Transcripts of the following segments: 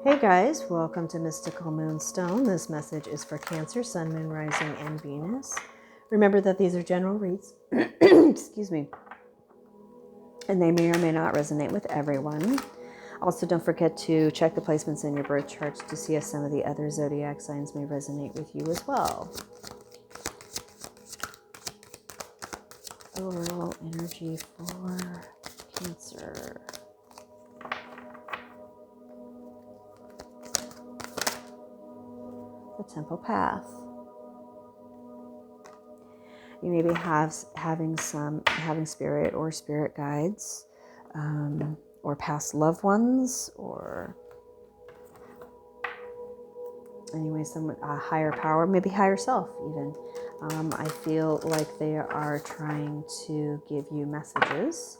Hey guys, welcome to Mystical Moonstone. This message is for Cancer, Sun, Moon, Rising, and Venus. Remember that these are general reads, excuse me, and they may or may not resonate with everyone. Also, don't forget to check the placements in your birth charts to see if some of the other zodiac signs may resonate with you as well. Overall energy for Cancer. The Temple Path. You may be having spirit or spirit guides, or past loved ones, or anyway, a higher power, maybe higher self even. I feel like they are trying to give you messages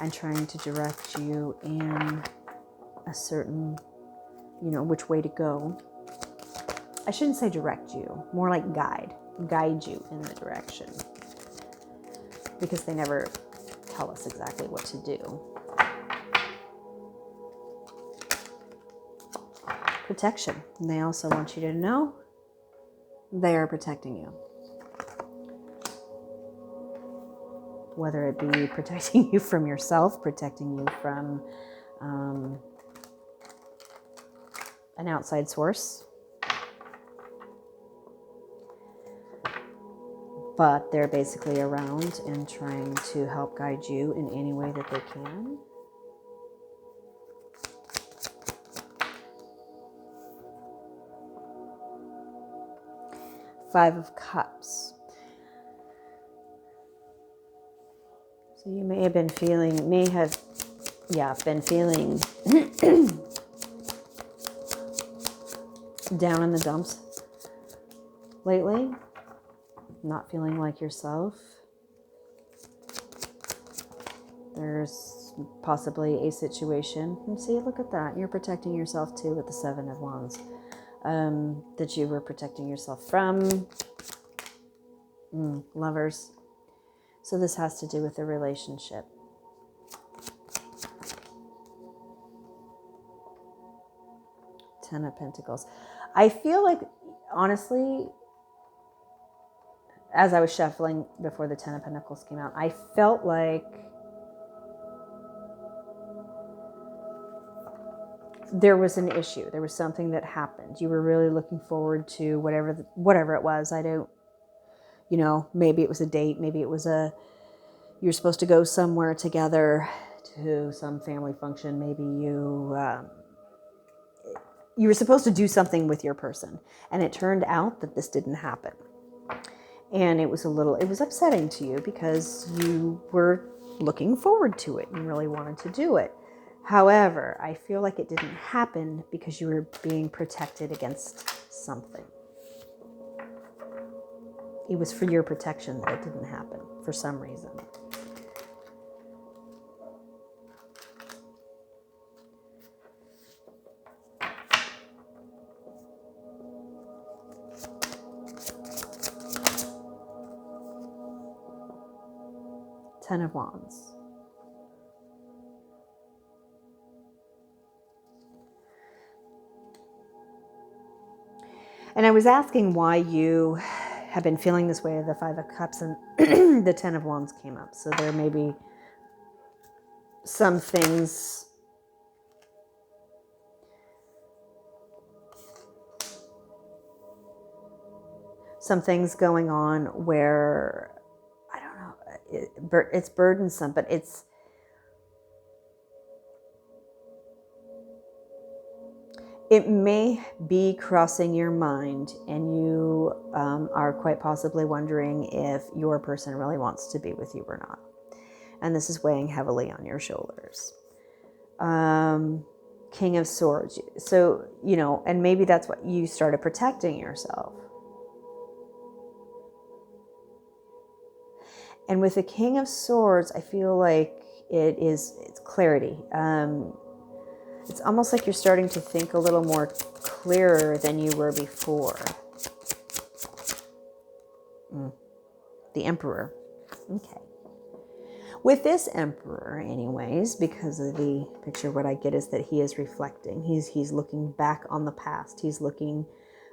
and trying to direct you in a certain, which way to go. I shouldn't say direct you, more like guide you in the direction, because they never tell us exactly what to do. Protection. And they also want you to know they are protecting you. Whether it be protecting you from yourself, protecting you from an outside source. But they're basically around and trying to help guide you in any way that they can. Five of Cups. So you may have been feeling down in the dumps lately. Not feeling like yourself. There's possibly a situation. And see, look at that. You're protecting yourself too with the Seven of Wands. That you were protecting yourself from. Lovers. So this has to do with a relationship. Ten of Pentacles. I feel like, honestly, as I was shuffling before the Ten of Pentacles came out, I felt like there was an issue. There was something that happened. You were really looking forward to whatever it was. I don't, maybe it was a date. Maybe it was you're supposed to go somewhere together to some family function. Maybe you were supposed to do something with your person. And it turned out that this didn't happen. And it was upsetting to you because you were looking forward to it and really wanted to do it. However, I feel like it didn't happen because you were being protected against something. It was for your protection that it didn't happen for some reason. Ten of Wands. And I was asking why you have been feeling this way. The Five of Cups and the Ten of Wands came up. So there may be some things going on where, I don't know, it's burdensome, but it may be crossing your mind, and you are quite possibly wondering if your person really wants to be with you or not. And this is weighing heavily on your shoulders. King of Swords. So, and maybe that's what you started protecting yourself. And with the King of Swords, I feel like it's clarity. It's almost like you're starting to think a little more clearer than you were before. The Emperor. Okay. With this Emperor, anyways, because of the picture, what I get is that he is reflecting. He's looking back on the past. He's looking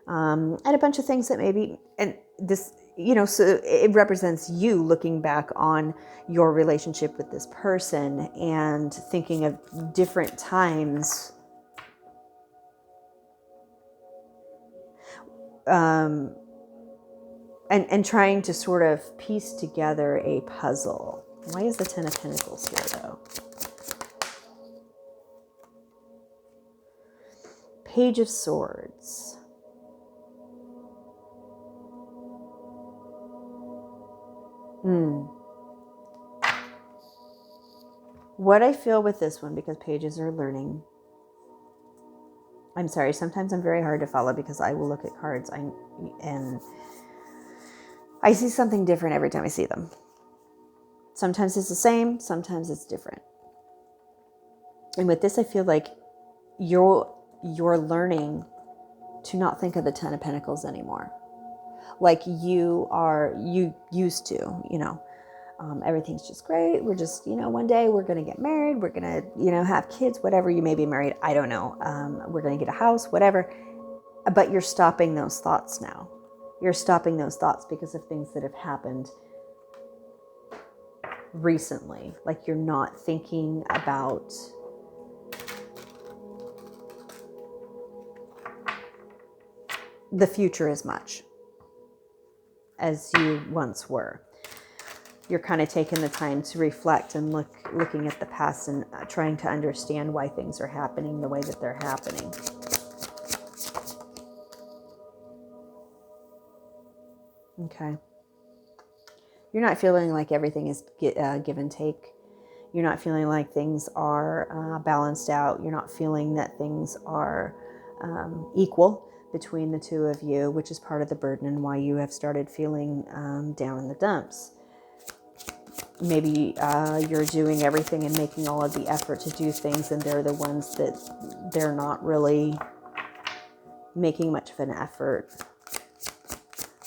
at a bunch of things that maybe, and this, so it represents you looking back on your relationship with this person and thinking of different times. And trying to sort of piece together a puzzle. Why is the Ten of Pentacles here, though? Page of Swords. What I feel with this one, because pages are learning. I'm sorry, sometimes I'm very hard to follow because I will look at cards and I see something different every time I see them. Sometimes it's the same, sometimes it's different. And with this, I feel like you're learning to not think of the Ten of Pentacles anymore. Like you used to, everything's just great. We're just, one day we're going to get married. We're going to, have kids, whatever. You may be married. I don't know. We're going to get a house, whatever. But you're stopping those thoughts now. You're stopping those thoughts because of things that have happened recently. Like you're not thinking about the future as much as you once were. You're kind of taking the time to reflect and looking at the past and trying to understand why things are happening the way that they're happening. Okay. You're not feeling like everything is give and take. You're not feeling like things are balanced out. You're not feeling that things are equal between the two of you, which is part of the burden and why you have started feeling down in the dumps. Maybe you're doing everything and making all of the effort to do things, and they're the ones that they're not really making much of an effort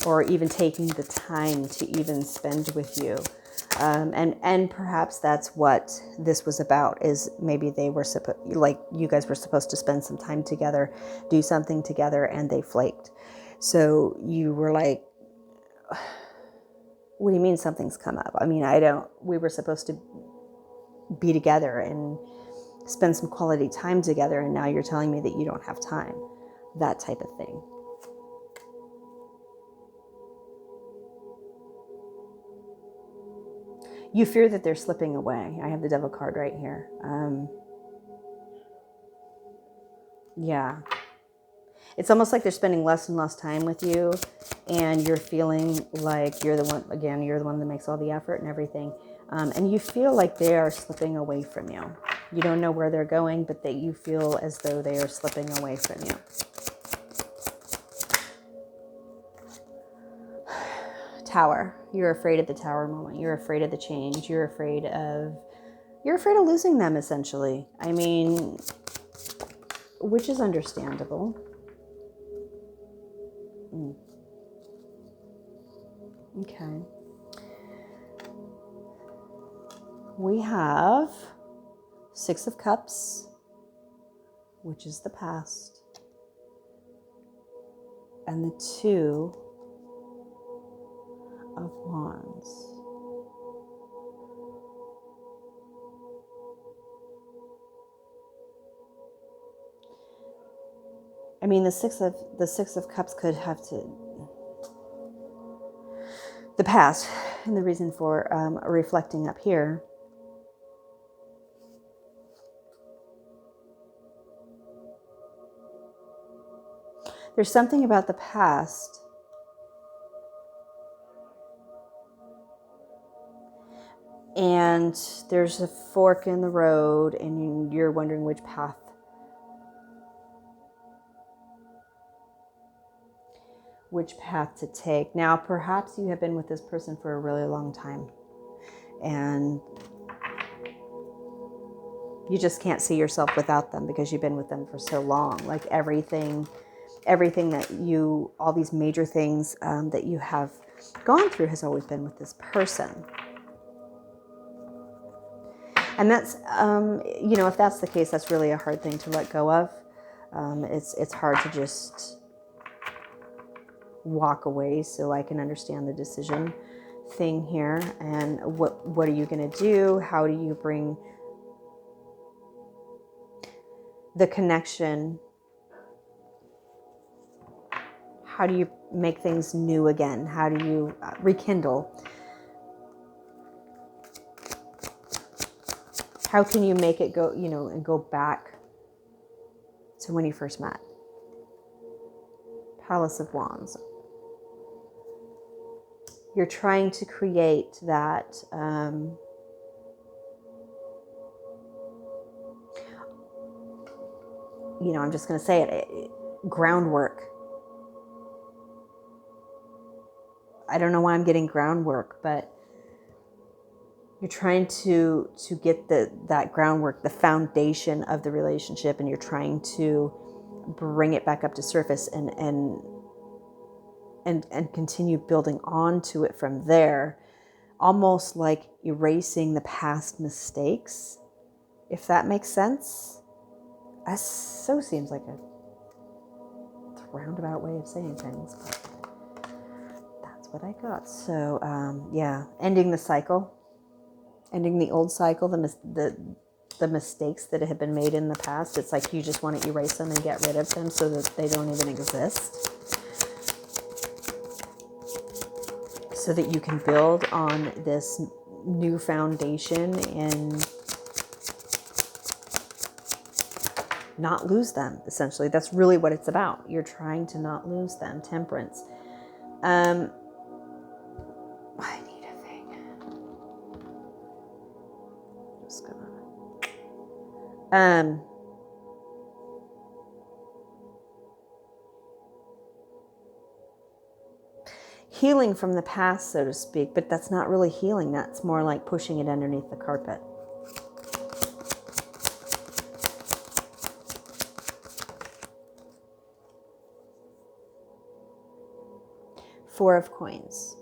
or even taking the time to even spend with you. And perhaps that's what this was about, is maybe they were you guys were supposed to spend some time together, do something together, and they flaked. So you were like, what do you mean something's come up? I mean, we were supposed to be together and spend some quality time together, and now you're telling me that you don't have time. That type of thing. You fear that they're slipping away. I have the Devil card right here. Yeah. It's almost like they're spending less and less time with you, and you're feeling like you're the one that makes all the effort and everything. And you feel like they are slipping away from you. You don't know where they're going, but that you feel as though they are slipping away from you. Tower. You're afraid of the Tower moment. You're afraid of the change. You're afraid of losing them, essentially. I mean, which is understandable. Okay. We have Six of Cups, which is the past, and the Two of Wands. I mean, the Six of Cups could have to the past, and the reason for reflecting up here. There's something about the past and there's a fork in the road, and you're wondering which path to take. Now, perhaps you have been with this person for a really long time, and you just can't see yourself without them because you've been with them for so long. Like everything that all these major things that you have gone through has always been with this person. And that's, you know, if that's the case, that's really a hard thing to let go of. It's hard to just walk away. So I can understand the decision thing here. And what are you going to do? How do you bring the connection? How do you make things new again? How do you rekindle? How can you make it go, you know, and go back to when you first met? Palace of Wands. You're trying to create that you know, I'm just going to say it, groundwork. I don't know why I'm getting groundwork, but you're trying to get that groundwork, the foundation of the relationship, and you're trying to bring it back up to surface and continue building onto it from there, almost like erasing the past mistakes, if that makes sense. That so seems like a roundabout way of saying things, but that's what I got. So yeah, ending the cycle, ending the old cycle, the mistakes that have been made in the past. It's like you just want to erase them and get rid of them so that they don't even exist, so that you can build on this new foundation and not lose them, essentially. That's really what it's about. You're trying to not lose them. Temperance. I need a thing. Just gonna healing from the past, so to speak, but that's not really healing. That's more like pushing it underneath the carpet. Four of Coins.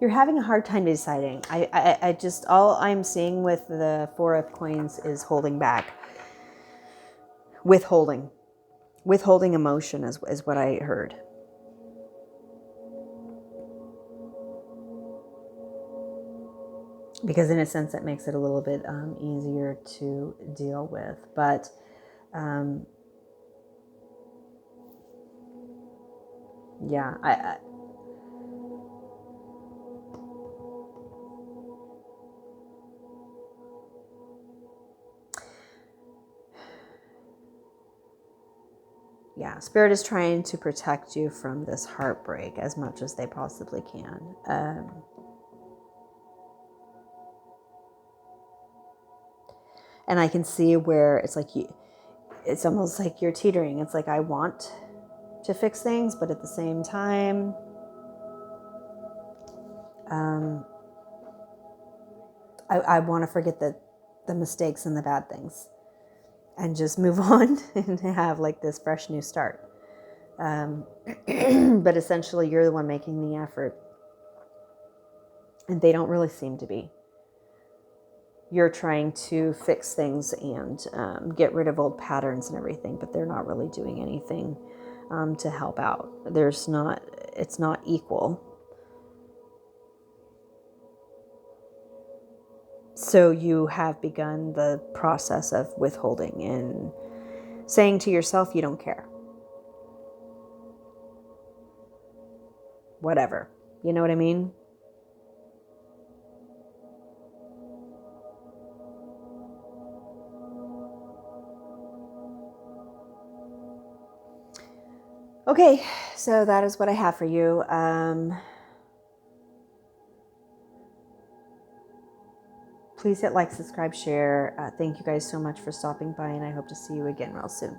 You're having a hard time deciding. I just, all I'm seeing with the Four of Coins is holding back. Withholding emotion is what I heard. Because in a sense, it makes it a little bit easier to deal with. But yeah, yeah, Spirit is trying to protect you from this heartbreak as much as they possibly can. And I can see where it's like it's almost like you're teetering. It's like, I want to fix things, but at the same time, I want to forget the mistakes and the bad things and just move on and have like this fresh new start. But essentially, you're the one making the effort, and they don't really seem to be. You're trying to fix things and get rid of old patterns and everything, but they're not really doing anything to help out. It's not equal. So you have begun the process of withholding and saying to yourself, you don't care. Whatever. You know what I mean? Okay, so that is what I have for you. Please hit like, subscribe, share. Thank you guys so much for stopping by, and I hope to see you again real soon.